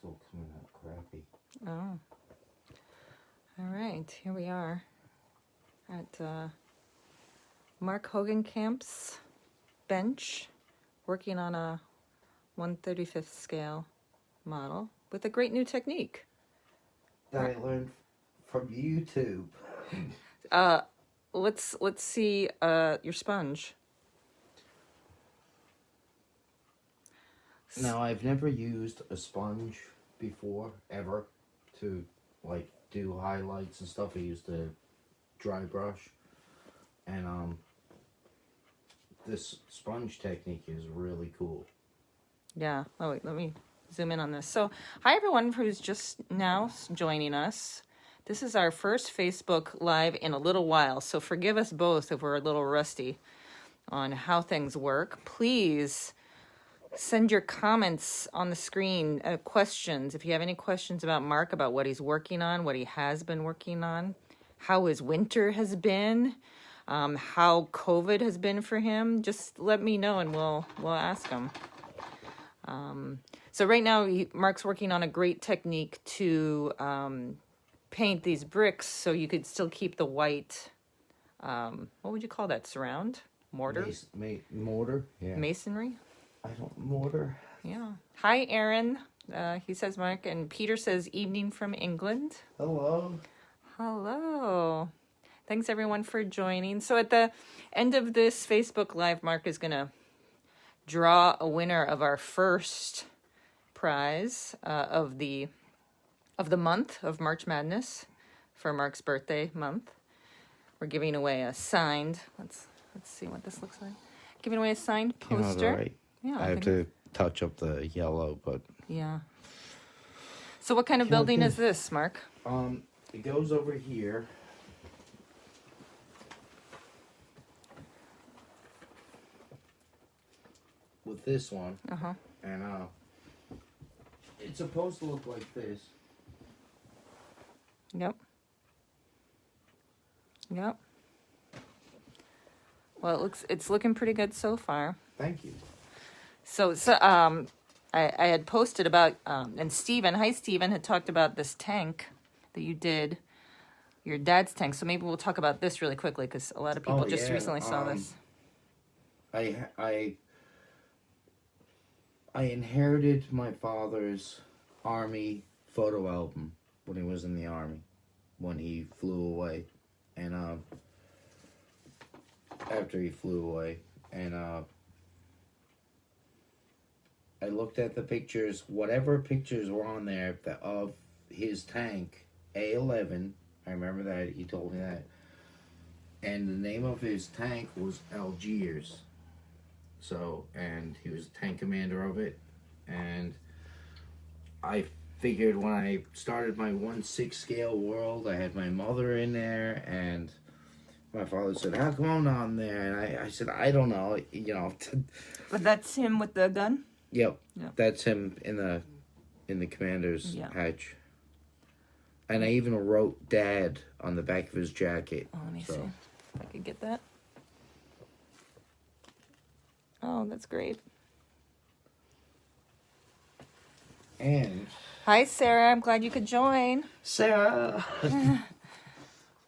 still coming out crappy. Oh. All right, here we are at Mark Hogenkamp's bench, working on a 1/35th scale model with a great new technique. That I learned from YouTube. Let's see your sponge. Now, I've never used a sponge before, ever, to, like, do highlights and stuff. I used a dry brush. And, this sponge technique is really cool. Yeah. Oh, wait, let me zoom in on this. So, hi everyone who's just now joining us. This is our first Facebook Live in a little while, so forgive us both if we're a little rusty on how things work. Please send your comments on the screen, questions. If you have any questions about Mark, about what he's working on, what he has been working on, how his winter has been, how COVID has been for him, just let me know and we'll ask him. So right now, Mark's working on a great technique to paint these bricks so you could still keep the white, what would you call that, surround? Mortar? Mortar? Yeah. Masonry? Mortar. Yeah. Hi, Aaron. He says Mark, and Peter says evening from England. Hello. Hello. Thanks everyone for joining. So at the end of this Facebook Live, Mark is going to draw a winner of our first prize of the month of March Madness for Mark's birthday month. We're giving away a signed. Let's see what this looks like. Giving away a signed poster. Right. Yeah, I have to touch up the yellow, but yeah. So what kind of building is this, Mark? it goes over here. With this one. Uh-huh. And it's supposed to look like this. Yep. Yep. Well, it's looking pretty good so far. Thank you. So I had posted about and Steven, hi Steven, had talked about this tank that you did, your dad's tank. So maybe we'll talk about this really quickly because a lot of people just recently saw this. I inherited my father's army photo album when he was in the army, when he flew away, and after he flew away, and I looked at the pictures, whatever pictures were on there of his tank, A11, I remember that, he told me that, and the name of his tank was Algiers. So, and he was tank commander of it, and I figured when I started my 1/6 scale world, I had my mother in there, and my father said, "How come I'm not in there?" And I said, "I don't know, you know." But that's him with the gun? Yep, Yeah. that's him in the commander's Yeah. hatch. And I even wrote "Dad" on the back of his jacket. Oh, let me see if I could get that. Oh, that's great. And Hi, Sarah. I'm glad you could join. Sarah.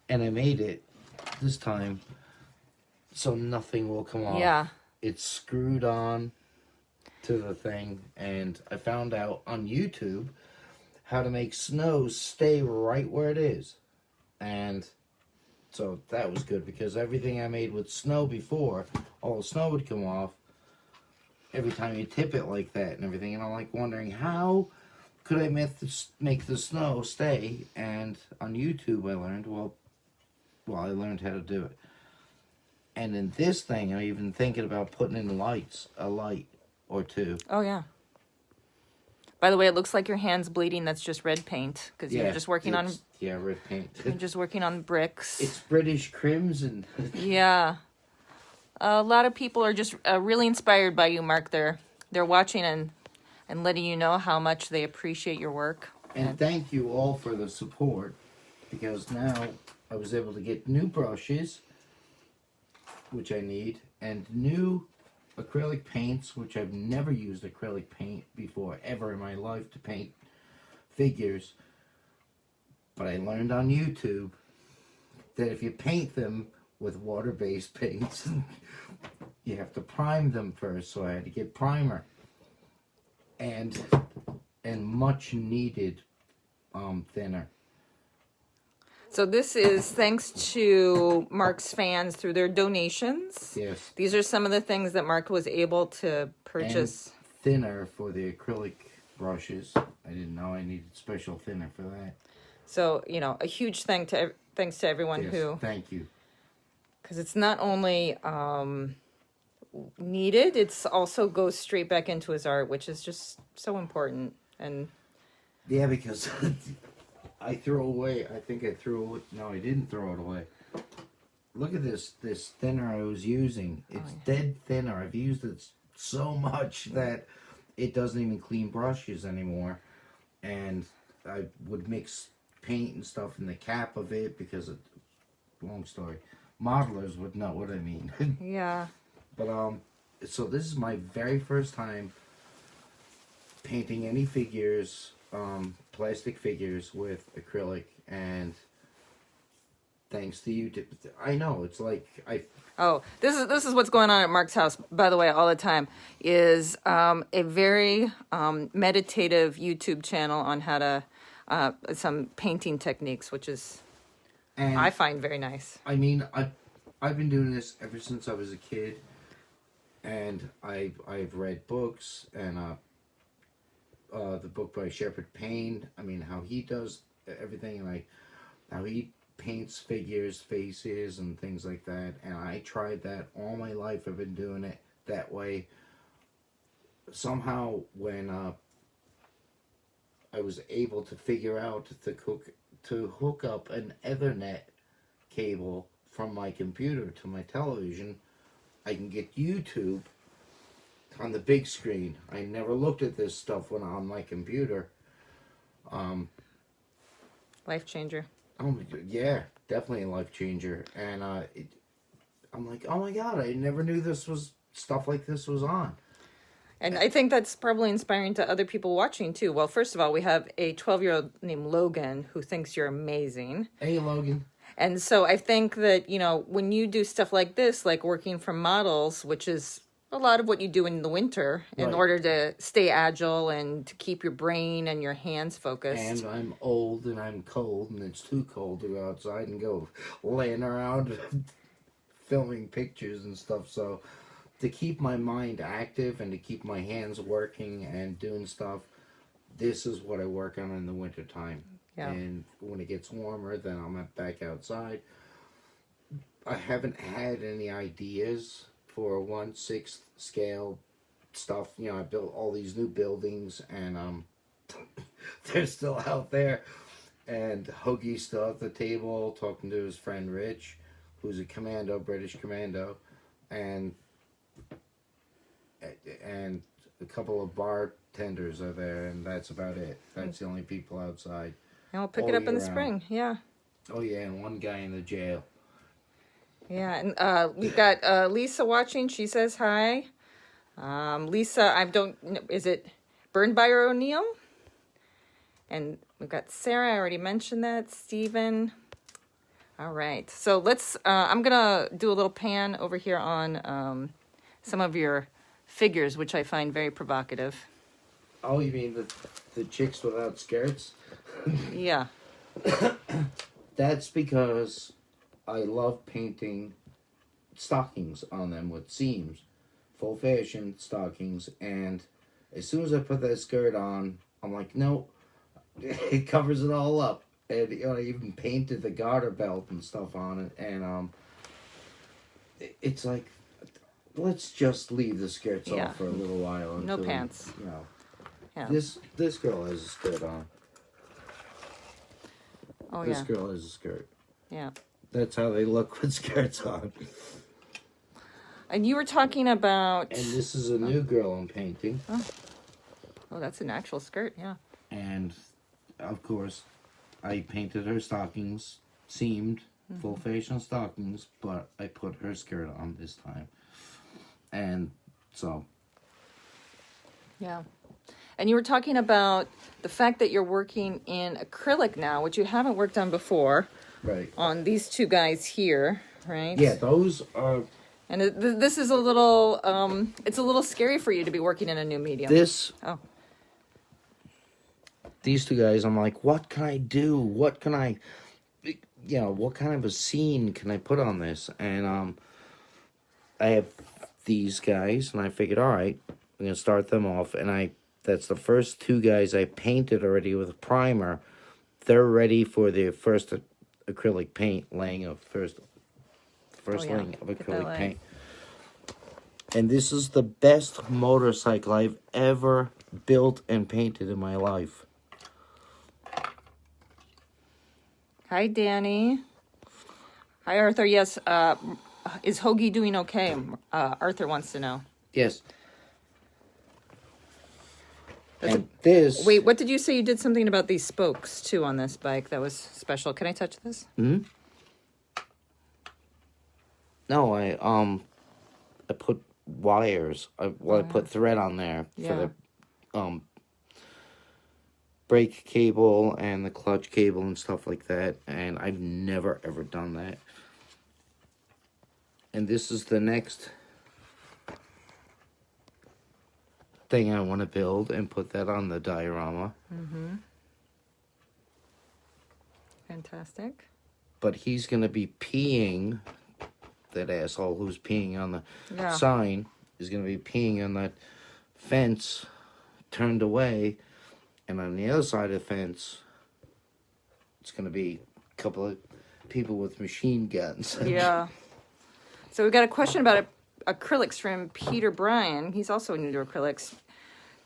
And I made it this time so nothing will come off. Yeah. It's screwed on to the thing, and I found out on YouTube how to make snow stay right where it is. And so that was good, because everything I made with snow before, all the snow would come off every time you tip it like that and everything. And I'm like wondering, how could I make the snow stay? And on YouTube I learned, I learned how to do it. And in this thing, I'm even thinking about putting in a light or two. Oh, yeah. By the way, it looks like your hand's bleeding. That's just red paint because you're just working on. Yeah, red paint. You're just working on bricks. It's British crimson. Yeah. A lot of people are just really inspired by you, Mark. They're watching and letting you know how much they appreciate your work. And thank you all for the support, because now I was able to get new brushes, which I need, and new acrylic paints, which I've never used acrylic paint before ever in my life to paint figures. But I learned on YouTube that if you paint them with water-based paints, you have to prime them first. So I had to get primer and much needed thinner. So this is thanks to Mark's fans through their donations. Yes. These are some of the things that Mark was able to purchase. And thinner for the acrylic brushes. I didn't know I needed special thinner for that. So, you know, a huge thanks to everyone Yes, who, thank you. because it's not only needed, it's also goes straight back into his art, which is just so important. And Yeah, because I threw away. I think I threw. No, I didn't throw it away. Look at this thinner I was using. It's dead thinner. I've used it so much that it doesn't even clean brushes anymore. And I would mix paint and stuff in the cap of it because it, long story. Modelers would know what I mean. yeah, But so this is my very first time painting any figures, plastic figures with acrylic, and thanks to you, I know it's like oh, this is what's going on at Mark's house, by the way, all the time, is a very meditative YouTube channel on how to, some painting techniques, which is, and I find very nice. I mean I've been doing this ever since I was a kid, and I've read books and the book by Shepard Payne. I mean how he does everything, and how he paints figures, faces, and things like that. And I tried that all my life. I've been doing it that way. Somehow, when I was able to figure out to hook up an Ethernet cable from my computer to my television, I can get YouTube on the big screen. I never looked at this stuff when on my computer. Life changer. Oh my God, yeah, definitely a life changer. And I'm like, oh my God, I never knew this was stuff like this was on. And I think that's probably inspiring to other people watching too. Well, first of all, we have a 12-year-old named Logan who thinks you're amazing. Hey, Logan. And so I think that, you know, when you do stuff like this, like working from models, which is a lot of what you do in the winter in Right. order to stay agile and to keep your brain and your hands focused. And I'm old and I'm cold and it's too cold to go outside and go laying around filming pictures and stuff. So to keep my mind active and to keep my hands working and doing stuff, this is what I work on in the winter time. Yeah. And when it gets warmer, then I'm back outside. I haven't had any ideas for 1/6 scale stuff. You know, I built all these new buildings, and they're still out there. And Hoagie's still at the table talking to his friend Rich, who's a commando, British commando, and a couple of bartenders are there, and that's about it. That's the only people outside. And we'll pick all it up in year the round. spring. Yeah. Oh yeah, and one guy in the jail. Yeah, and we've got Lisa watching. She says hi. Lisa, is it Burned by O'Neill? And we've got Sarah, I already mentioned that. Stephen. All right, so let's, I'm going to do a little pan over here on some of your figures, which I find very provocative. Oh, you mean the chicks without skirts? Yeah. That's because I love painting stockings on them with seams, full fashion stockings, and as soon as I put that skirt on, I'm like, no, it covers it all up. And you know, I even painted the garter belt and stuff on it, and it's like, let's just leave the skirts Yeah. off for a little while. No until, pants. You know, Yeah. this girl has a skirt on. Oh, This yeah. girl has a skirt. Yeah. That's how they look with skirts on. And you were talking about... And this is a new girl I'm painting. Oh, that's an actual skirt, yeah. And, of course, I painted her stockings, seamed, full fashion stockings, but I put her skirt on this time. And so... Yeah. And you were talking about the fact that you're working in acrylic now, which you haven't worked on before, Right. on these two guys here, right? Yeah, those are And this is a little, it's a little scary for you to be working in a new medium. Oh, these two guys. I'm like, what can I do? What can I, what kind of a scene can I put on this? And I have these guys, and I figured, all right, I'm gonna start them off, and that's the first two guys I painted already with a primer. They're ready for the first acrylic paint laying of first yeah. laying of Get that acrylic light. paint. And this is the best motorcycle I've ever built and painted in my life. Hi, Danny. Hi, Arthur. Yes, is Hoagie doing okay? Arthur wants to know. Yes. That's And this. Wait, what did you say? You did something about these spokes, too, on this bike. That was special. Can I touch this? No, I put wires. I put thread on there Yeah. for the brake cable and the clutch cable and stuff like that. And I've never ever done that. And this is the next thing I want to build and put that on the diorama. Fantastic. But he's gonna be peeing. That asshole who's peeing on the Yeah. sign is gonna be peeing on that fence turned away, and on the other side of the fence it's gonna be a couple of people with machine guns. Yeah. So we got a question about acrylics from Peter Bryan. He's also new to acrylics.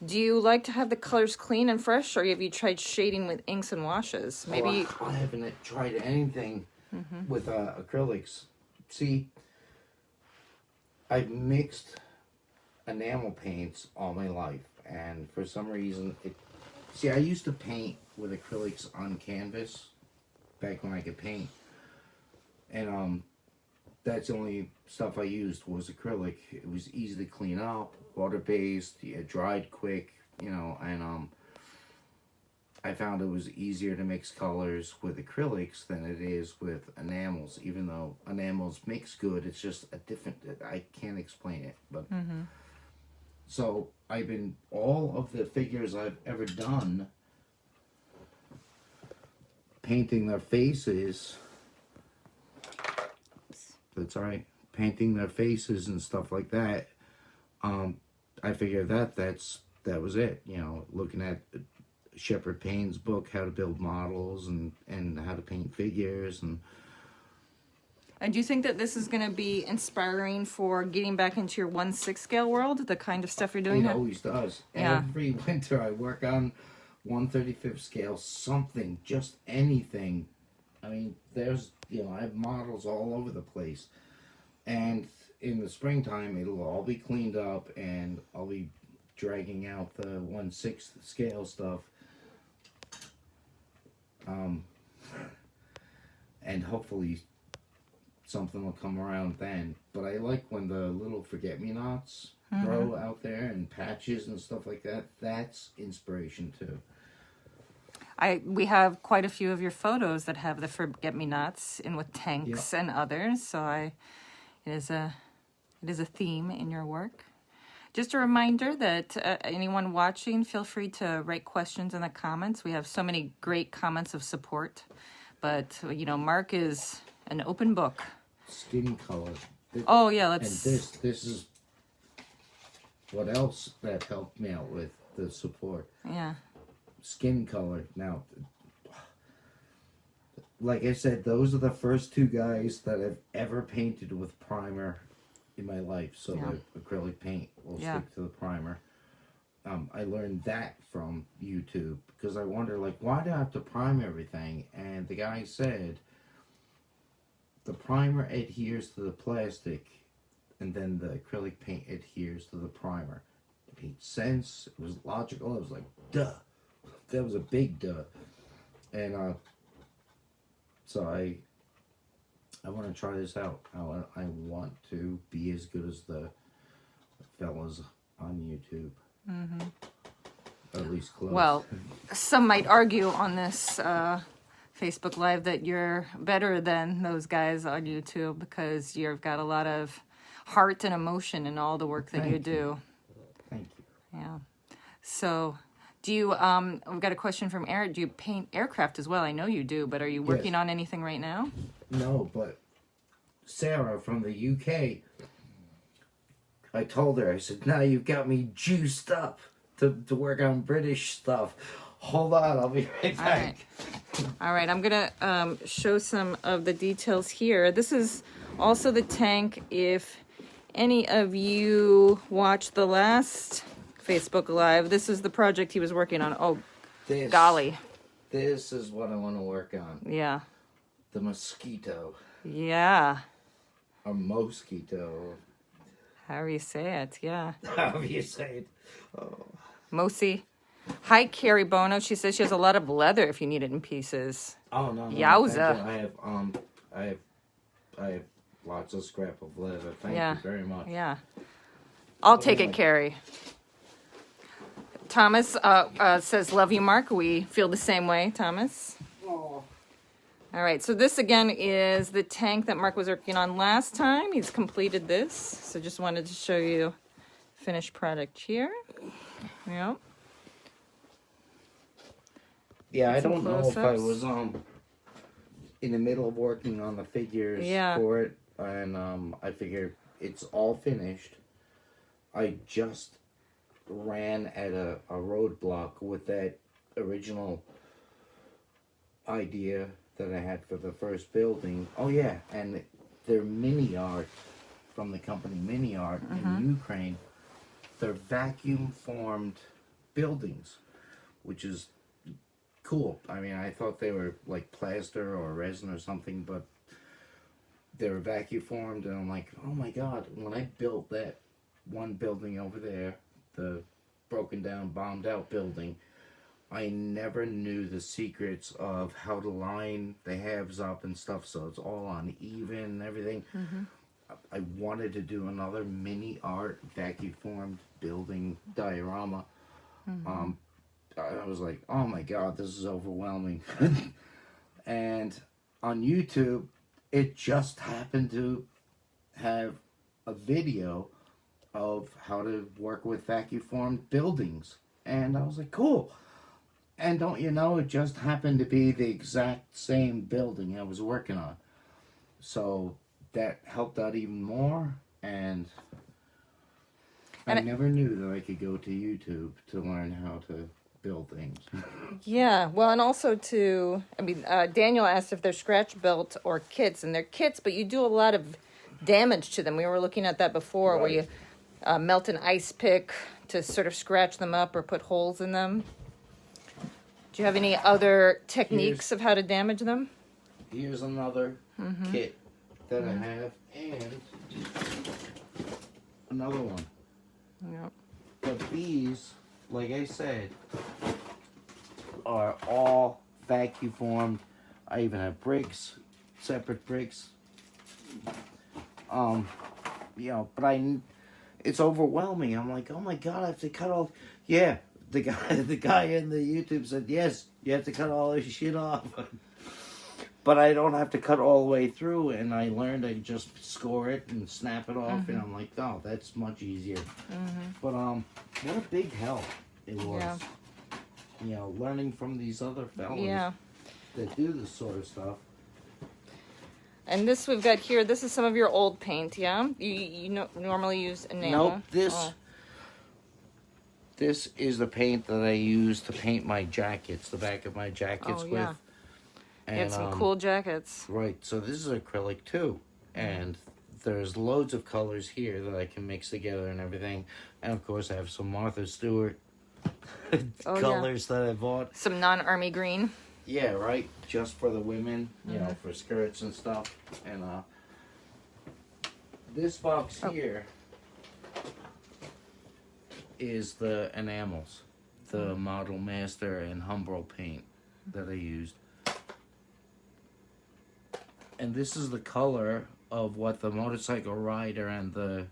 Do you like to have the colors clean and fresh, or have you tried shading with inks and washes? Maybe. Oh, I haven't tried anything with acrylics. See, I've mixed enamel paints all my life, and for some reason, I used to paint with acrylics on canvas back when I could paint, and that's the only stuff I used was acrylic. It was easy to clean up, water-based, it dried quick, and I found it was easier to mix colors with acrylics than it is with enamels, even though enamels mix good. It's just a different, I can't explain it, but so all of the figures I've ever done, painting their faces, that's right, painting their faces and stuff like that, I figured that was it, looking at Shepard Payne's book, How to Build Models and How to Paint Figures. And do you think that this is going to be inspiring for getting back into your 1/6 scale world, the kind of stuff you're doing? it always does. Yeah. Every winter I work on 1/35 scale, something, just anything. I mean, I have models all over the place. And in the springtime, it'll all be cleaned up, and I'll be dragging out the 1/6 scale stuff. And hopefully something will come around then. But I like when the little forget-me-nots grow out there and patches and stuff like that. That's inspiration too. We have quite a few of your photos that have the forget-me-nots in with tanks and others. So it is a theme in your work. Just a reminder that anyone watching, feel free to write questions in the comments. We have so many great comments of support. But, Mark is an open book. Skin color. Oh, yeah, And this is what else that helped me out with the support. Yeah. Skin color. Now, like I said, those are the first two guys that I've ever painted with primer in my life. So the acrylic paint will stick to the primer. I learned that from YouTube because I wonder, why do I have to prime everything? And the guy said the primer adheres to the plastic, and then the acrylic paint adheres to the primer. It made sense. It was logical. I was like, duh. That was a big duh. And so I want to try this out. I want to be as good as the fellas on YouTube. at least close. Well, some might argue on this Facebook Live that you're better than those guys on YouTube because you've got a lot of heart and emotion in all the work that you do. Thank you. Yeah. So, do you, we've got a question from Eric. Do you paint aircraft as well? I know you do, but are you working on anything right now? No, but Sarah from the UK, I told her, I said, now you've got me juiced up to work on British stuff. Hold on, I'll be right back. All right, I'm going to show some of the details here. This is also the tank. If any of you watched the last Facebook Live, this is the project he was working on. Oh, golly. This is what I want to work on. Yeah. The mosquito. Yeah. Or mosquito. However you say it, yeah. However you say it. Oh. Mosi. Hi, Carrie Bono. She says she has a lot of leather if you need it in pieces. Oh, no. Yowza. I have lots of scrap of leather. Thank you very much. Yeah. I'll take it, Carrie. Thomas says, love you, Mark. We feel the same way, Thomas. Oh. All right, so this again is the tank that Mark was working on last time. He's completed this. So just wanted to show you finished product here. Yep. Yeah, I Some don't know if I close-ups. was in the middle of working on the figures for it, and I figured it's all finished. I just ran at a roadblock with that original idea that I had for the first building. Oh yeah, and their mini art from the company Mini Art in Ukraine. They're vacuum formed buildings, which is cool. I mean, I thought they were like plaster or resin or something, but they were vacuum formed, and I'm like, oh my god! When I built that one building over there, the broken down, bombed out building, I never knew the secrets of how to line the halves up and stuff, so it's all uneven and everything. I wanted to do another Mini Art vacuum formed building diorama. I was like, oh my god, this is overwhelming. And on YouTube, it just happened to have a video of how to work with vacuum formed buildings. And I was like, cool. And don't you know, it just happened to be the exact same building I was working on. So that helped out even more. And I never knew that I could go to YouTube to learn how to build things. Yeah, well, and also Daniel asked if they're scratch built or kits, and they're kits, but you do a lot of damage to them. We were looking at that before, where you melt an ice pick to sort of scratch them up or put holes in them. Do you have any other techniques of how to damage them? Here's another kit that I have, and another one. Yep. But these, like I said, are all vacuum formed. I even have bricks, separate bricks. But it's overwhelming. I'm like, oh my god, I have to cut all. Yeah, the guy in the YouTube said, yes, you have to cut all this shit off. But I don't have to cut all the way through, and I learned I just score it and snap it off, and I'm like, oh, that's much easier. But what a big help it was. Yeah. You know, learning from these other fellas that do this sort of stuff. And this we've got here, this is some of your old paint, yeah? You normally use enamel? Nope, this is the paint that I use to paint my jackets, the back of my jackets with. And, you have some cool jackets. Right, so this is acrylic too. And there's loads of colors here that I can mix together and everything. And of course I have some Martha Stewart colors that I bought. Some non-army green. Yeah, right. Just for the women, you know, for skirts and stuff. And this box here is the enamels, the Model Master and Humbrol paint that I used. And this is the color of what the motorcycle rider and the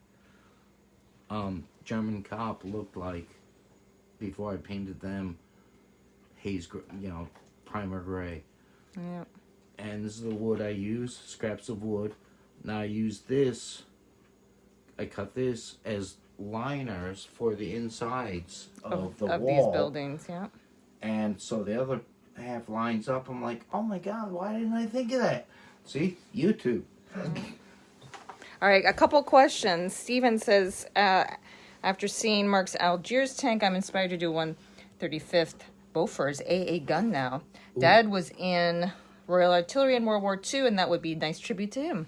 German cop looked like before I painted them primer gray. Yeah. And this is the wood I use, scraps of wood. Now I use this, I cut this as liners for the insides of the wall. These buildings, yeah. And so the other half lines up. I'm like, oh my God, why didn't I think of that? See, YouTube. All right, a couple questions. Steven says, after seeing Mark's Algiers tank, I'm inspired to do 135th Bofors AA gun now. Ooh. Dad was in Royal Artillery in World War II, and that would be a nice tribute to him.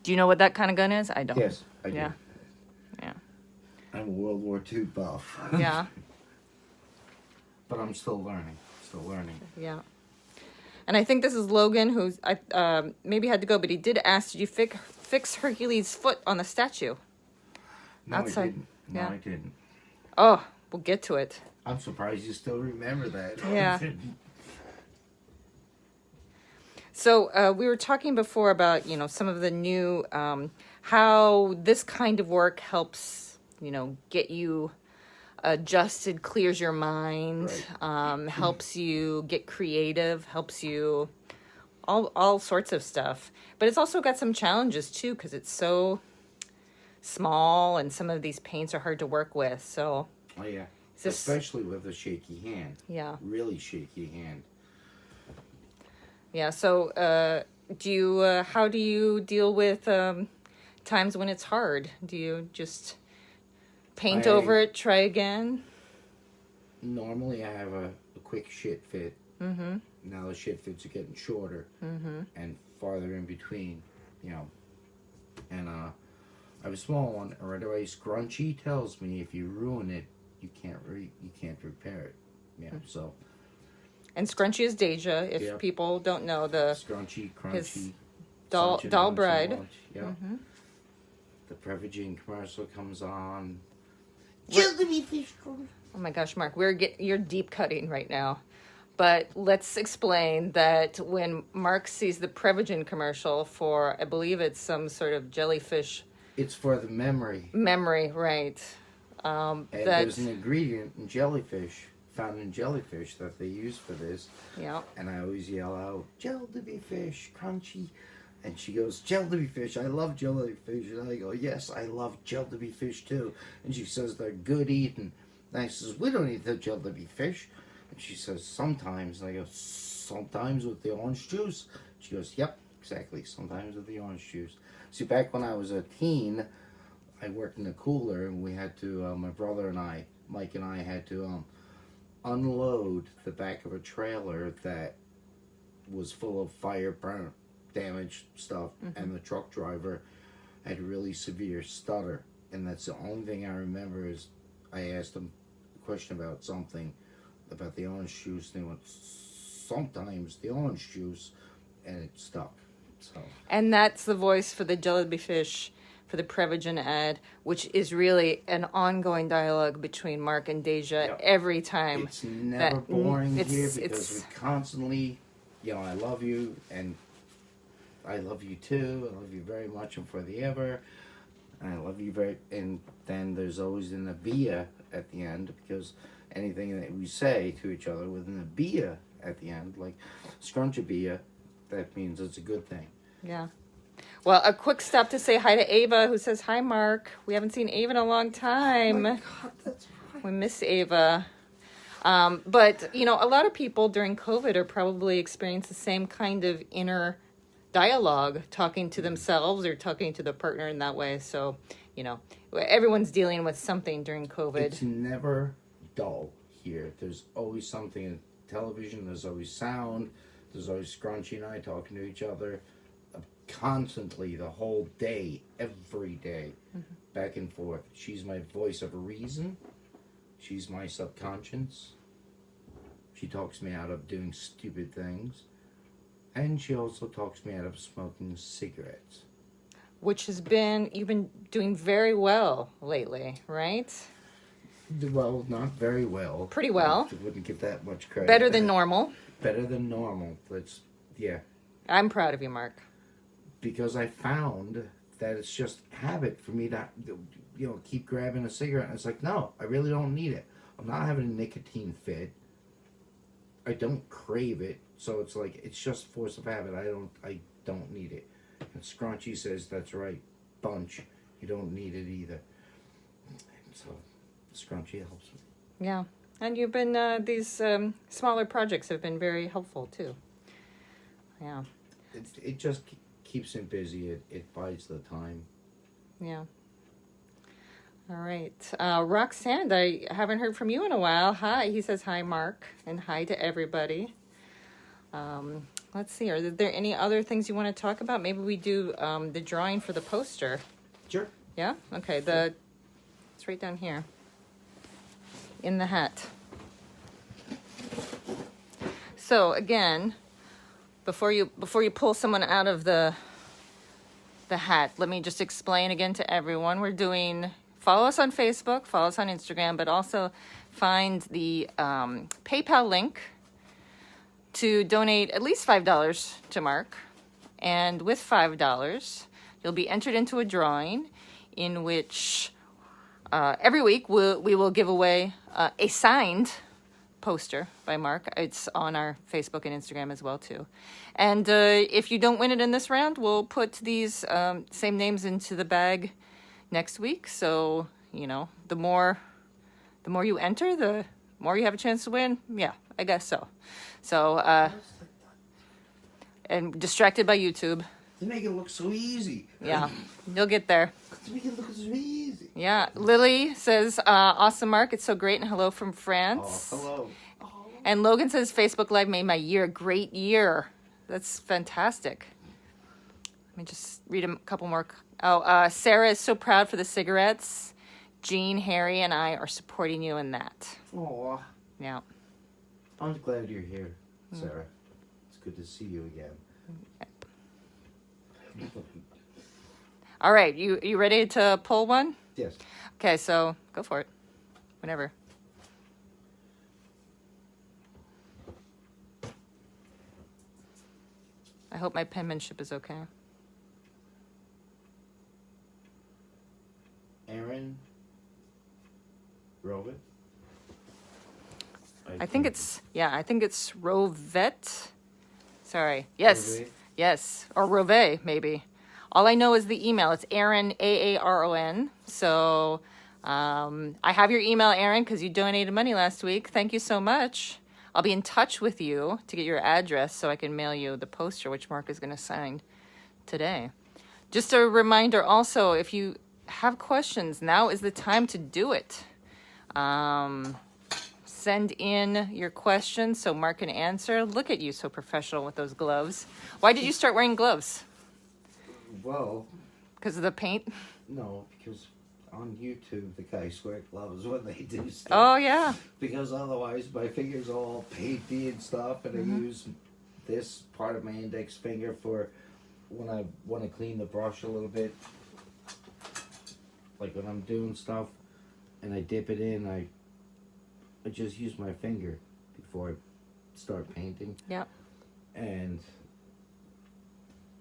Do you know what that kind of gun is? I don't. Yes, I do. Yeah. Yeah. I'm a World War II buff. Yeah. But I'm still learning. Yeah. And I think this is Logan, who's maybe had to go, but he did ask, did you fix Hercules' foot on the statue? No, outside? I didn't. No, Yeah. I didn't. Oh, we'll get to it. I'm surprised you still remember that. Yeah. So we were talking before about, some of the new, how this kind of work helps, get you adjusted, clears your mind, Right. helps you get creative, helps you all sorts of stuff. But it's also got some challenges too, because it's so small and some of these paints are hard to work with. So Oh, yeah. this- Especially with a shaky hand. yeah. Really shaky hand. Yeah. So how do you deal with times when it's hard? Do you just paint over it, try again? Normally I have a quick shit fit. Mm-hmm. Now the shit fits are getting shorter and farther in between, And I have a small one. And right away, Scrunchy tells me if you ruin it, you can't repair it. Yeah, so And Scrunchy is Deja, if Yep. people don't know the Scrunchy, his Crunchy, doll such and doll such bride. and such. Yeah. Mhm. The Prevagen commercial comes on. Oh my gosh, Mark, you're deep cutting right now. But let's explain that when Mark sees the Prevagen commercial for, I believe it's some sort of jellyfish It's for the memory. right? And there's an ingredient in jellyfish, found in jellyfish, that they use for this. Yeah. And I always yell out, Jellyby fish, crunchy. And she goes, Jellyby fish, I love jellyfish. And I go, yes, I love jellyby fish too. And she says, they're good eating. And I says, we don't eat the jellyby fish. And she says, sometimes. And I go, sometimes with the orange juice? She goes, yep, exactly, sometimes with the orange juice. See, back when I was a teen, I worked in a cooler, and we had to, my brother and I, Mike and I, had to unload the back of a trailer that was full of fire burn damaged stuff, and the truck driver had really severe stutter, and that's the only thing I remember is I asked him a question about something about the orange juice, and he went, sometimes the orange juice, and it stuck. So And that's the voice for the jellyfish for the Prevagen ad, which is really an ongoing dialogue between Mark and Deja Yep. every time. it's never boring here because it's we constantly, I love you, and I love you too. I love you very much and for the ever. I love you very, and then there's always an via at the end, because anything that we say to each other with an via at the end, like scrunchabia, that means it's a good thing. Yeah. Well, a quick stop to say hi to Ava, who says, hi, Mark. We haven't seen Ava in a long time. Oh my God, that's right. We miss Ava. But, a lot of people during COVID are probably experiencing the same kind of inner dialogue, talking to themselves or talking to the partner in that way. So, everyone's dealing with something during COVID. It's never dull here. There's always something in television. There's always sound. There's always Scrunchy and I talking to each other constantly the whole day, every day, back and forth. She's my voice of reason. She's my subconscious. She talks me out of doing stupid things. And she also talks me out of smoking cigarettes. Which you've been doing very well lately, right? Well, not very well. Pretty well. I wouldn't give that much credit. Better than normal. Better than normal. Yeah. I'm proud of you, Mark. Because I found that it's just habit for me to, keep grabbing a cigarette. And it's like, no, I really don't need it. I'm not having a nicotine fit. I don't crave it, so it's like it's just force of habit. I don't need it. And Scrunchy says that's right, Bunch. You don't need it either. And so Scrunchy helps me. Yeah. And you've been, these smaller projects have been very helpful too. Yeah. It just keeps him busy. It buys the time. Yeah. All right. Roxanne, I haven't heard from you in a while. Hi. He says hi, Mark, and hi to everybody. Let's see. Are there any other things you want to talk about? Maybe we do the drawing for the poster. Sure. Yeah? Okay. It's right down here in the hat. So again, before you pull someone out of the hat, let me just explain again to everyone. We're doing, follow us on Facebook, follow us on Instagram, but also find the PayPal link to donate at least $5 to Mark. And with $5, you'll be entered into a drawing in which every week we will give away a signed poster by Mark. It's on our Facebook and Instagram as well too. And if you don't win it in this round, we'll put these same names into the bag next week. So, you know, the more you enter, the more you have a chance to win. Yeah, I guess so. So, and distracted by YouTube. They make it look so easy. Yeah, you'll get there. They make it look so easy. Yeah, Lily says, awesome, Mark. It's so great, and hello from France. Oh, hello. And Logan says, Facebook Live made my year a great year. That's fantastic. Let me just read a couple more. Oh, Sarah is so proud for the cigarettes. Jean, Harry, and I are supporting you in that. Aw. Yeah. I'm glad you're here, Sarah. It's good to see you again. All right, you ready to pull one? Yes. Okay, so go for it. Whenever. I hope my penmanship is okay. Aaron Robert? I think it's Rovette. Sorry. Yes. Robert? Yes. Or Rove, maybe. All I know is the email. It's Aaron, Aaron. So I have your email, Aaron, because you donated money last week. Thank you so much. I'll be in touch with you to get your address so I can mail you the poster, which Mark is going to sign today. Just a reminder also, if you have questions, now is the time to do it. Send in your questions so Mark can answer. Look at you, so professional with those gloves. Why did you start wearing gloves? Well, Because of the paint? no, because on YouTube the guys wear gloves when they do stuff. Oh, yeah. Because otherwise my fingers are all painty and stuff, and I use this part of my index finger for when I want to clean the brush a little bit. Like when I'm doing stuff and I dip it in, I just use my finger before I start painting. Yeah. And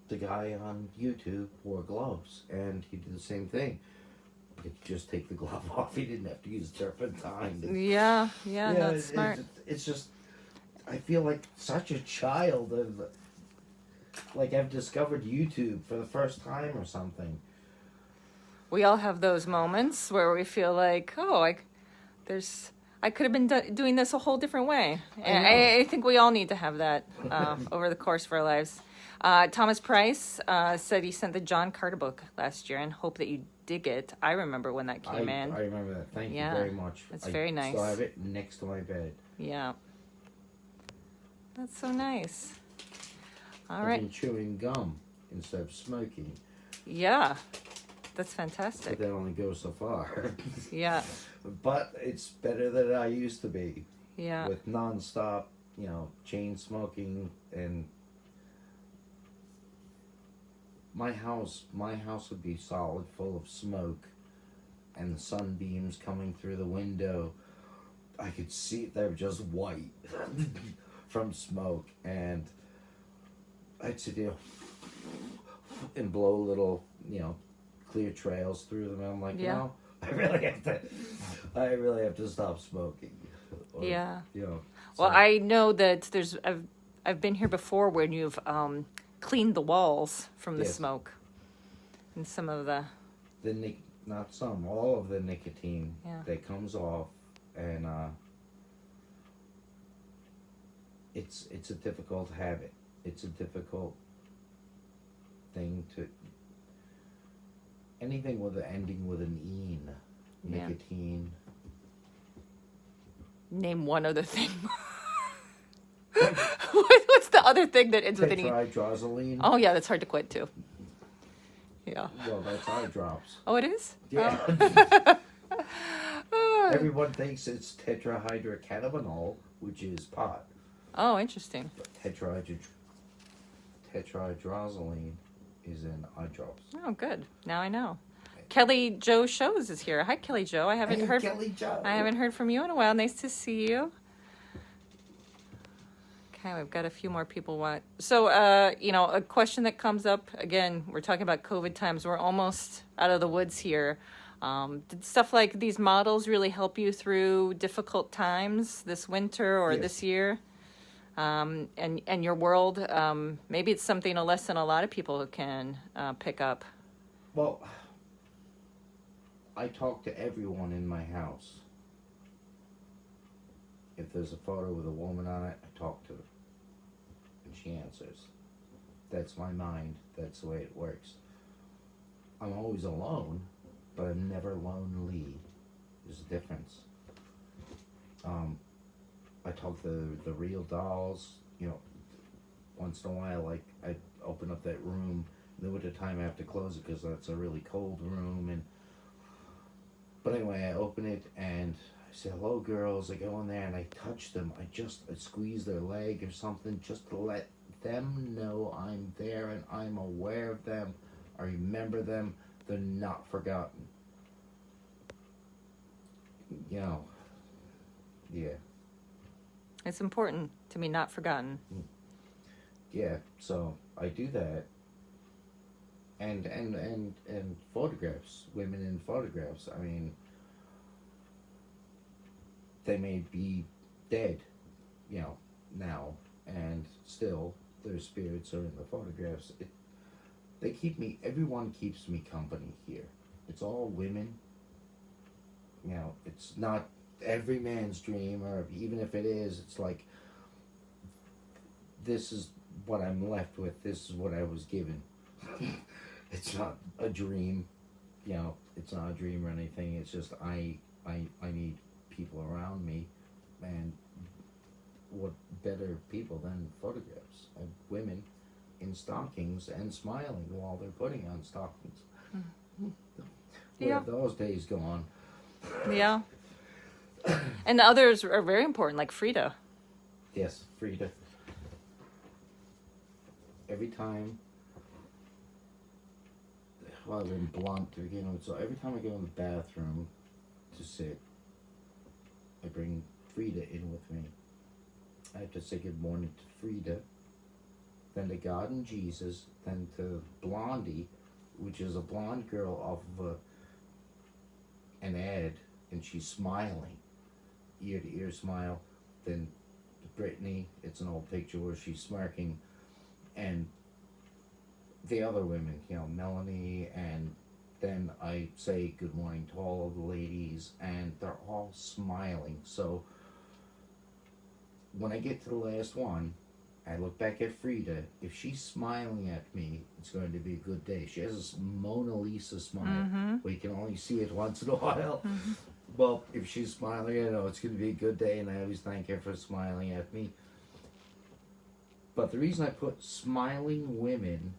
the guy on YouTube wore gloves, and he did the same thing. He could just take the glove off. He didn't have to use turpentine. Yeah, that's smart. It's just, I feel like such a child of, like I've discovered YouTube for the first time or something. We all have those moments where we feel like, oh, I could have been doing this a whole different way. And I think we all need to have that over the course of our lives. Thomas Price said he sent the John Carter book last year and hope that you dig it. I remember when that came in. I remember that. Thank you Yeah, very much. that's very nice. I still have it next to my bed. Yeah. That's so nice. All I've right. been chewing gum instead of smoking. Yeah. That's But fantastic. that only goes so far. Yeah. But it's better than I used to be. Yeah. With non-stop, chain smoking, and my house would be solid full of smoke, and the sunbeams coming through the window. I could see they were just white from smoke, and I'd sit there and blow little, clear trails through them. And I'm like, Yeah. I really have to stop smoking. Or, Yeah. You know. Well, so- I know that I've been here before when you've cleaned the walls from the Yes. smoke and some of the not some, all of the nicotine Yeah. that comes off, and it's a difficult habit. It's a difficult thing to anything with an ending with an "ine," Yeah. nicotine. name one other thing. What's the other thing that ends with an E? Tetrahydrozoline. Oh yeah, that's hard to quit too. Yeah. Well, that's eye drops. Oh, it is? Yeah. Oh. Everyone thinks it's tetrahydrocannabinol, which is pot. Oh, interesting. But tetrahydrozoline is in eye drops. Oh, good. Now I know. Kelly Joe Shows is here. Hi, Kelly Joe. I haven't Hey, heard. Kelly Jo. I haven't heard from you in a while. Nice to see you. Okay, we've got a few more people want. So, a question that comes up again. We're talking about COVID times. We're almost out of the woods here. Did stuff like these models really help you through difficult times this winter or Yes. this year? And your world, maybe it's something, a lesson a lot of people can pick up. Well, I talk to everyone in my house. If there's a photo with a woman on it, I talk to her. And she answers. That's my mind. That's the way it works. I'm always alone, but I'm never lonely. There's a difference. I talk to the real dolls, once in a while, like I open up that room. In the winter time I have to close it because that's a really cold room, but anyway, I open it and I say, hello girls. I go in there and I touch them. I squeeze their leg or something just to let them know I'm there and I'm aware of them. I remember them. They're not forgotten. Yeah. It's important to be not forgotten. Yeah, so I do that. And photographs, women in photographs. I mean, they may be dead, now, and still their spirits are in the photographs. Everyone keeps me company here. It's all women. It's not every man's dream, or even if it is, it's like, this is what I'm left with. This is what I was given. It's not a dream, it's not a dream or anything. It's just I need people around me, and what better people than photographs of women in stockings and smiling while they're putting on stockings. Where Yeah. have those days gone? Yeah. And the others are very important, like Frida. Yes, Frida. Every time, well, I've been blunt to begin with, so every time I go in the bathroom to sit, I bring Frida in with me. I have to say good morning to Frida, then to God and Jesus, then to Blondie, which is a blonde girl off of an ad, and she's smiling, ear to ear smile. Then to Brittany, it's an old picture where she's smirking, and the other women, Melanie, and then I say good morning to all of the ladies, and they're all smiling. So when I get to the last one, I look back at Frida. If she's smiling at me, it's going to be a good day. She has this Mona Lisa smile, where you can only see it once in a while. Well, if she's smiling, it's going to be a good day, and I always thank her for smiling at me. But the reason I put smiling women,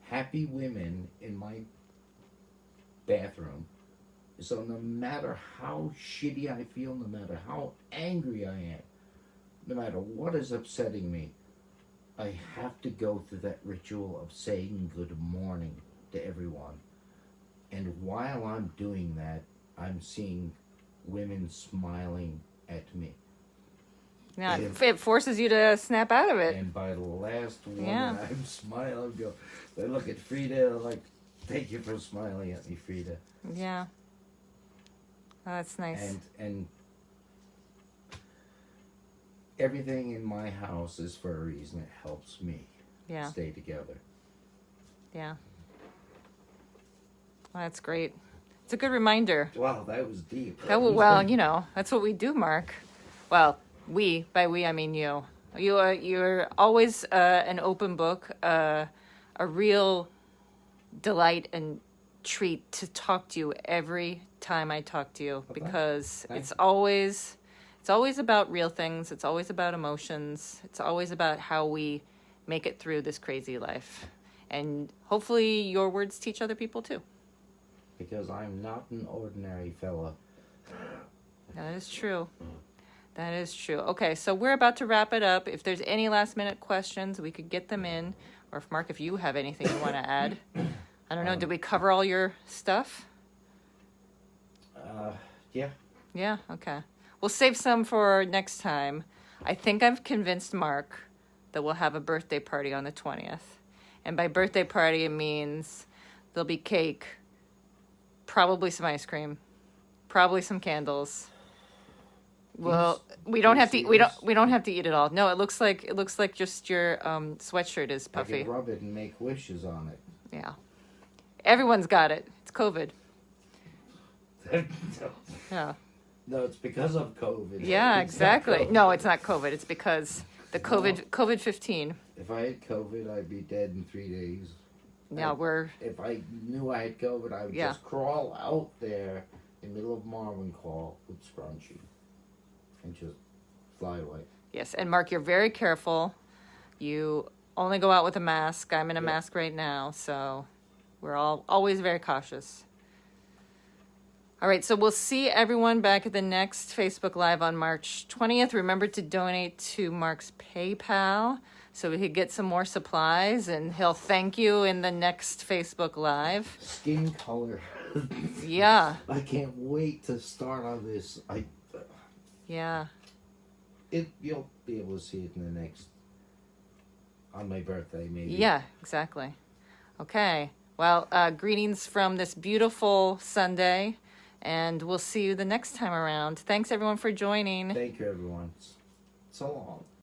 happy women in my bathroom is so no matter how shitty I feel, no matter how angry I am, no matter what is upsetting me, I have to go through that ritual of saying good morning to everyone. And while I'm doing that, I'm seeing women smiling at me. Yeah, it forces you to snap out of it. And by the last one, Yeah. I'm smiling. I look at Frida, like, thank you for smiling at me, Frida. Yeah. that's nice. And everything in my house is for a reason. It helps me Yeah. stay together. Yeah. Well, that's great. It's a good reminder. Wow, that was deep. Well, you know, that's what we do, Mark. Well, by we, I mean you. You're always an open book, a real delight and treat to talk to you every time I talk to you, because thanks. it's always about real things. It's always about emotions. It's always about how we make it through this crazy life. And hopefully your words teach other people too. Because I'm not an ordinary fella. That is true. That is true. Okay, so we're about to wrap it up. If there's any last minute questions, we could get them in. Or if Mark, if you have anything you want to add. I don't know, did we cover all your stuff? Yeah. Yeah, okay. We'll save some for next time. I think I've convinced Mark that we'll have a birthday party on the 20th. And by birthday party, it means there'll be cake, probably some ice cream, probably some candles. Well, we don't have to we don't have to eat it all. No, it looks like just your sweatshirt is I puffy. can rub it and make wishes on it. Yeah. Everyone's got it. It's COVID. Yeah. No, it's because of COVID. Yeah, It's not exactly. COVID. No, it's not COVID. It's because the COVID-15. If I had COVID, I'd be dead in 3 days. Yeah, If I knew I had COVID, I would Yeah. just crawl out there in the middle of Marvin Call with Scrunchy and just fly away. yes. And Mark, you're very careful. You only go out with a mask. I'm in a Yeah. mask right now, so we're always very cautious. All right, so we'll see everyone back at the next Facebook Live on March 20th. Remember to donate to Mark's PayPal so we could get some more supplies, and he'll thank you in the next Facebook Live. Skin color. Yeah, I can't wait to start on this. yeah. You'll be able to see it in the next, on my birthday maybe. Yeah, exactly. Okay. Well, greetings from this beautiful Sunday, and we'll see you the next time around. Thanks, everyone, for joining. Thank you, everyone. So long.